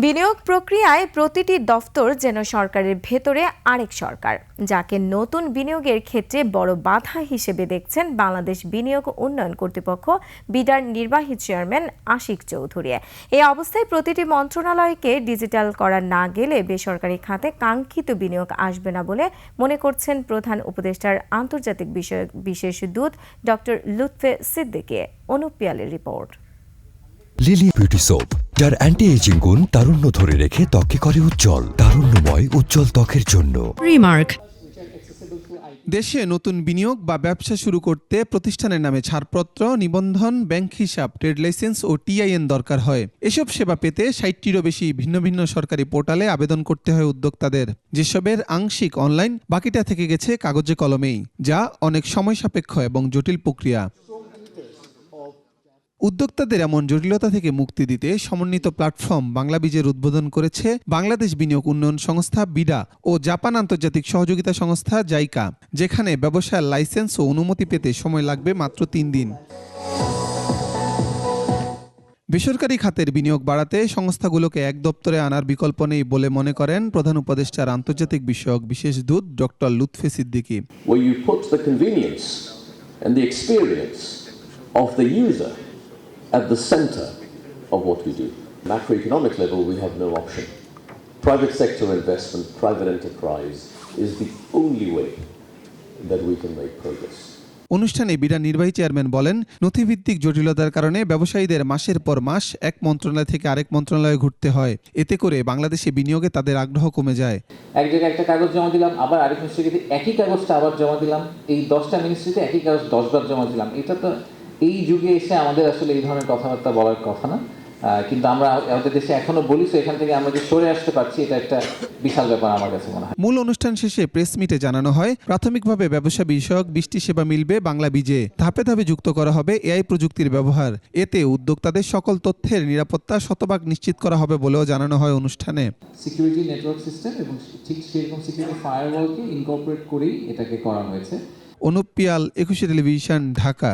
বিনিয়োগ প্রক্রিয়ায় প্রতিটি দফতর যেন সরকারের ভেতরে আরেক সরকার, যাকে নতুন বিনিয়োগের ক্ষেত্রে বড় বাধা হিসেবে দেখছেন বাংলাদেশ বিনিয়োগ উন্নয়ন কর্তৃপক্ষ বিডার নির্বাহী চেয়ারম্যান আশিক চৌধুরী। এই অবস্থায় প্রতিটি মন্ত্রণালয়কে ডিজিটাল করা না গেলে বেসরকারি খাতে কাঙ্ক্ষিত বিনিয়োগ আসবে না বলে মনে করছেন প্রধান উপদেষ্টার আন্তর্জাতিক বিষয়ক বিশেষ দূত ডক্টর লুৎফে সিদ্দিকী। অনুপ পিয়ালের রিপোর্ট। লিলি বিউটি সোপ, যার অ্যান্টি এজিং গুণ তারুণ্য ধরে রেখে ত্বকে করে উজ্জ্বল, তারুণ্যময় উজ্জ্বল ত্বকের জন্য। রিমার্ক। দেশে নতুন বিনিয়োগ বা ব্যবসা শুরু করতে প্রতিষ্ঠানের নামে ছাড়পত্র, নিবন্ধন, ব্যাংক হিসাব, ট্রেড লাইসেন্স ও টিআইএন দরকার হয়। এসব সেবা পেতে ৬০টিরও বেশি ভিন্ন ভিন্ন সরকারি পোর্টালে আবেদন করতে হয় উদ্যোক্তাদের, যেসবের আংশিক অনলাইন, বাকিটা থেকে গেছে কাগজে কলমেই, যা অনেক সময় সাপেক্ষ এবং জটিল প্রক্রিয়া। উদ্যোক্তাদের এমন জটিলতা থেকে মুক্তি দিতে সমন্বিত প্ল্যাটফর্ম বাংলাবীজের উদ্বোধন করেছে বাংলাদেশ বিনিয়োগ উন্নয়ন সংস্থা বিডা ও জাপান আন্তর্জাতিক সহযোগিতা সংস্থা জাইকা, যেখানে ব্যবসার লাইসেন্স ও অনুমতি পেতে সময় লাগবে মাত্র ৩ দিন। বেসরকারি খাতের বিনিয়োগ বাড়াতে সংস্থাগুলোকে এক দপ্তরে আনার বিকল্প নেই বলে মনে করেন প্রধান উপদেষ্টার আন্তর্জাতিক বিষয়ক বিশেষ দূত doctor Lutfe Siddiqui. At the center of what we do. Macroeconomic level, we have no option. Private sector investment, private enterprise is the only way that we can make progress. অনুষ্ঠানে বিডা নির্বাহী চেয়ারম্যান বলেন, নথিভিত্তিক জটিলতার কারণে ব্যবসায়ীদের মাসের পর মাস এক মন্ত্রণালয় থেকে আরেক মন্ত্রণালয়ে ঘুরতে হয়। এতে করে বাংলাদেশে বিনিয়োগে তাদের আগ্রহ কমে যায়। এক জায়গায় একটা কাগজ জমা দিলাম, আবার আরেক মিনিস্ট্রিতে একই কাগজটা আবার জমা দিলাম, এই 10টা মিনিস্ট্রিতে একই কাগজ 10 বার জমা দিলাম। এটা তো এই যুগে এসে আমাদের আসলে এই ধরনের কথাবার্তা বলার কথা না, কিন্তু আমরা আমাদের দেশে এখনো বলি, তো এখান থেকে আমরা যে সরে আসতে পারছি, এটা একটা বিশাল ব্যাপার আমার কাছে মনে হয়। মূল অনুষ্ঠান শেষে প্রেস মিটে জানানো হয়, প্রাথমিকভাবে ব্যবসা বিষয়ক 20টি সেবা মিলবে বাংলাবীজে। ধাপে ধাপে যুক্ত করা হবে এআই প্রযুক্তির ব্যবহার। এতে উদ্যোক্তাদের সকল তথ্যের নিরাপত্তা শতভাগ নিশ্চিত করা হবে বলেও জানানো হয় অনুষ্ঠানে। সিকিউরিটি নেটওয়ার্ক সিস্টেম এবং ঠিক সেরকম সিকিউরিটি ফায়ারওয়ালকে ইনকর্পোরেট করেই এটাকে করা হয়েছে। অনুপ পিয়াল, 21 টেলিভিশন, ঢাকা।